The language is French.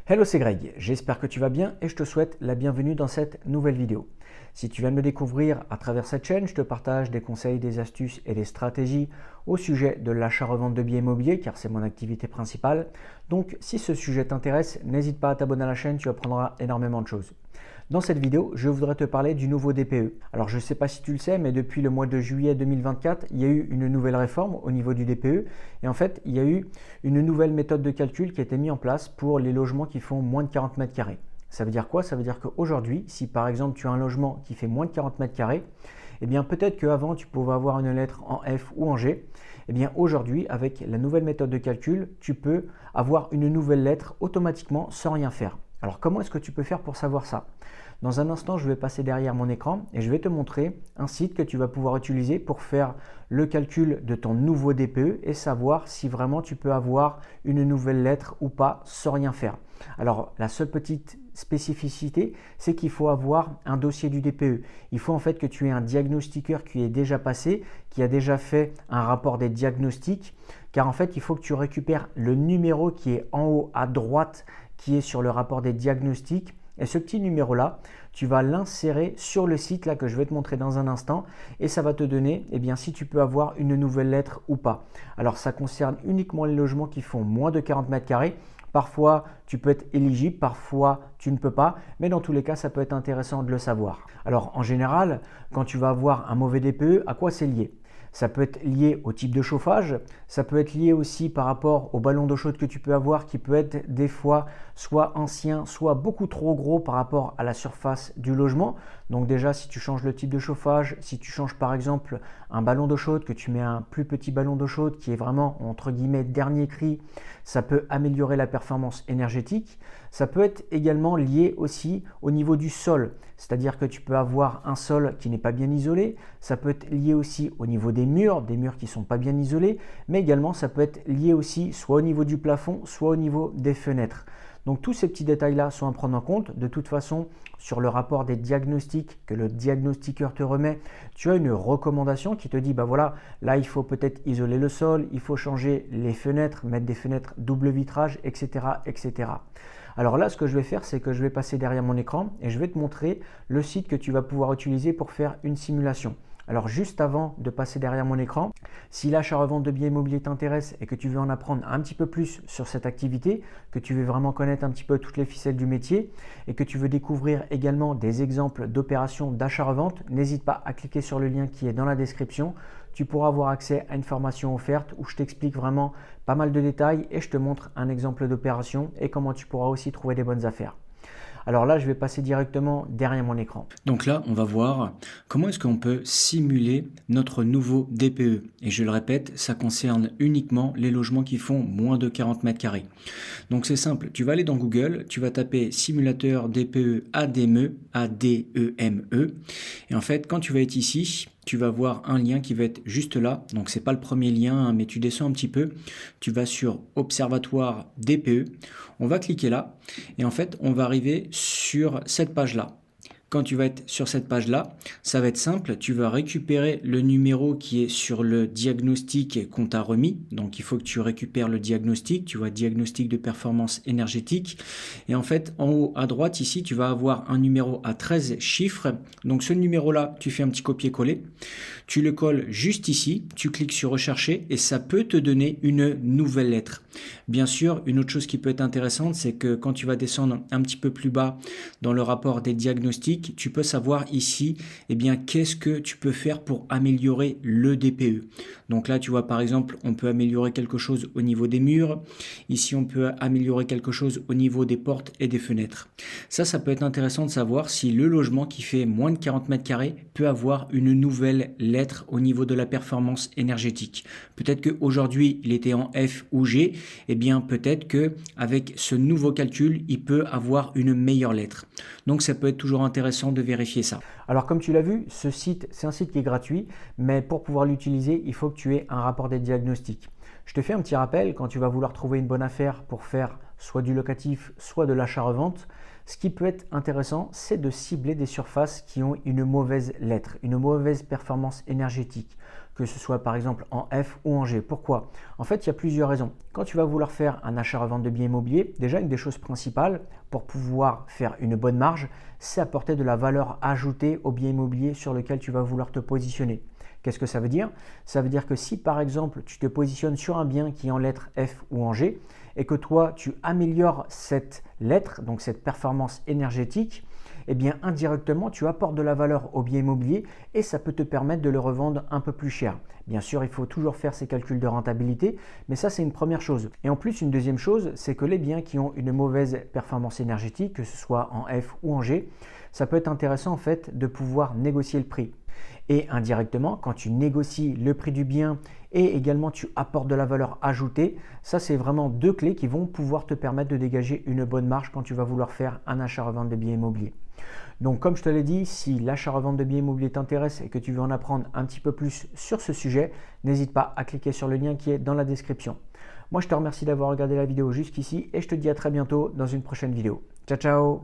Hello, c'est Greg, j'espère que tu vas bien et je te souhaite la bienvenue dans cette nouvelle vidéo. Si tu viens de me découvrir à travers cette chaîne, je te partage des conseils, des astuces et des stratégies au sujet de l'achat-revente de biens immobiliers car c'est mon activité principale. Donc si ce sujet t'intéresse, n'hésite pas à t'abonner à la chaîne, tu apprendras énormément de choses. Dans cette vidéo, je voudrais te parler du nouveau DPE. Alors je ne sais pas si tu le sais, mais depuis le mois de juillet 2024, il y a eu une nouvelle réforme au niveau du DPE. Et en fait, il y a eu une nouvelle méthode de calcul qui a été mise en place pour les logements qui font moins de 40 mètres carrés. Ça veut dire quoi? Ça veut dire qu'aujourd'hui, si par exemple tu as un logement qui fait moins de 40 mètres carrés, eh bien peut-être qu'avant tu pouvais avoir une lettre en F ou en G. Eh bien aujourd'hui, avec la nouvelle méthode de calcul, tu peux avoir une nouvelle lettre automatiquement sans rien faire. Alors comment est-ce que tu peux faire pour savoir ça? Dans un instant, je vais passer derrière mon écran et je vais te montrer un site que tu vas pouvoir utiliser pour faire le calcul de ton nouveau DPE et savoir si vraiment tu peux avoir une nouvelle lettre ou pas sans rien faire. Alors la seule petite spécificité, c'est qu'il faut avoir un dossier du DPE. Il faut en fait que tu aies un diagnostiqueur qui est déjà passé, qui a déjà fait un rapport des diagnostics, car en fait il faut que tu récupères le numéro qui est en haut à droite, qui est sur le rapport des diagnostics. Et ce petit numéro-là, tu vas l'insérer sur le site là que je vais te montrer dans un instant et ça va te donner si tu peux avoir une nouvelle lettre ou pas. Alors ça concerne uniquement les logements qui font moins de 40 mètres carrés. Parfois, tu peux être éligible, parfois tu ne peux pas, mais dans tous les cas, ça peut être intéressant de le savoir. Alors en général, quand tu vas avoir un mauvais DPE, à quoi c'est lié? Ça peut être lié au type de chauffage, ça peut être lié aussi par rapport au ballon d'eau chaude que tu peux avoir qui peut être des fois soit ancien, soit beaucoup trop gros par rapport à la surface du logement. Donc déjà, si tu changes le type de chauffage, si tu changes par exemple un ballon d'eau chaude, que tu mets un plus petit ballon d'eau chaude qui est vraiment entre guillemets dernier cri, ça peut améliorer la performance énergétique. Ça peut être également lié aussi au niveau du sol, c'est-à-dire que tu peux avoir un sol qui n'est pas bien isolé. Ça peut être lié aussi au niveau des murs qui ne sont pas bien isolés, mais également ça peut être lié aussi soit au niveau du plafond, soit au niveau des fenêtres. Donc tous ces petits détails-là sont à prendre en compte. De toute façon, sur le rapport des diagnostics que le diagnostiqueur te remet, tu as une recommandation qui te dit, voilà, là il faut peut-être isoler le sol, il faut changer les fenêtres, mettre des fenêtres double vitrage, etc., etc. Alors là, ce que je vais faire, c'est que je vais passer derrière mon écran et je vais te montrer le site que tu vas pouvoir utiliser pour faire une simulation. Alors juste avant de passer derrière mon écran, si l'achat-revente de biens immobiliers t'intéresse et que tu veux en apprendre un petit peu plus sur cette activité, que tu veux vraiment connaître un petit peu toutes les ficelles du métier et que tu veux découvrir également des exemples d'opérations d'achat-revente, n'hésite pas à cliquer sur le lien qui est dans la description. Tu pourras avoir accès à une formation offerte où je t'explique vraiment pas mal de détails et je te montre un exemple d'opération et comment tu pourras aussi trouver des bonnes affaires. Alors là, je vais passer directement derrière mon écran. Donc là, on va voir comment est-ce qu'on peut simuler notre nouveau DPE. Et je le répète, ça concerne uniquement les logements qui font moins de 40 mètres carrés. Donc c'est simple, tu vas aller dans Google, tu vas taper simulateur DPE ADME, A-D-E-M-E. Et en fait, quand tu vas être ici, tu vas voir un lien qui va être juste là. Donc c'est pas le premier lien, mais tu descends un petit peu. Tu vas sur Observatoire DPE. On va cliquer là. Et en fait, on va arriver sur cette page-là. Quand tu vas être sur cette page-là, ça va être simple. Tu vas récupérer le numéro qui est sur le diagnostic qu'on t'a remis. Donc, il faut que tu récupères le diagnostic. Tu vois, diagnostic de performance énergétique. Et en fait, en haut à droite, ici, tu vas avoir un numéro à 13 chiffres. Donc, ce numéro-là, tu fais un petit copier-coller. Tu le colles juste ici. Tu cliques sur rechercher et ça peut te donner une nouvelle lettre. Bien sûr, une autre chose qui peut être intéressante, c'est que quand tu vas descendre un petit peu plus bas dans le rapport des diagnostics, tu peux savoir ici, qu'est-ce que tu peux faire pour améliorer le DPE. Donc là, tu vois, par exemple, on peut améliorer quelque chose au niveau des murs. Ici, on peut améliorer quelque chose au niveau des portes et des fenêtres. Ça peut être intéressant de savoir si le logement qui fait moins de 40 mètres carrés peut avoir une nouvelle lettre au niveau de la performance énergétique. Peut-être qu'aujourd'hui, il était en F ou G. Peut-être qu'avec ce nouveau calcul, il peut avoir une meilleure lettre. Donc, ça peut être toujours intéressant de vérifier ça. Alors comme tu l'as vu, ce site, c'est un site qui est gratuit, mais pour pouvoir l'utiliser, il faut que tu aies un rapport des diagnostics. Je te fais un petit rappel, quand tu vas vouloir trouver une bonne affaire pour faire soit du locatif, soit de l'achat-revente, ce qui peut être intéressant, c'est de cibler des surfaces qui ont une mauvaise lettre, une mauvaise performance énergétique, que ce soit par exemple en F ou en G. Pourquoi? En fait, il y a plusieurs raisons. Quand tu vas vouloir faire un achat-revente de biens immobiliers, déjà une des choses principales pour pouvoir faire une bonne marge, c'est apporter de la valeur ajoutée au bien immobilier sur lequel tu vas vouloir te positionner. Qu'est-ce que ça veut dire? Ça veut dire que si par exemple tu te positionnes sur un bien qui est en lettre F ou en G et que toi tu améliores cette lettre, donc cette performance énergétique, eh bien indirectement tu apportes de la valeur au bien immobilier et ça peut te permettre de le revendre un peu plus cher. Bien sûr, il faut toujours faire ces calculs de rentabilité, mais ça c'est une première chose. Et en plus, une deuxième chose, c'est que les biens qui ont une mauvaise performance énergétique, que ce soit en F ou en G, ça peut être intéressant en fait de pouvoir négocier le prix. Et indirectement, quand tu négocies le prix du bien et également tu apportes de la valeur ajoutée, ça c'est vraiment deux clés qui vont pouvoir te permettre de dégager une bonne marge quand tu vas vouloir faire un achat-revente de biens immobiliers. Donc comme je te l'ai dit, si l'achat-revente de biens immobiliers t'intéresse et que tu veux en apprendre un petit peu plus sur ce sujet, n'hésite pas à cliquer sur le lien qui est dans la description. Moi je te remercie d'avoir regardé la vidéo jusqu'ici et je te dis à très bientôt dans une prochaine vidéo. Ciao ciao!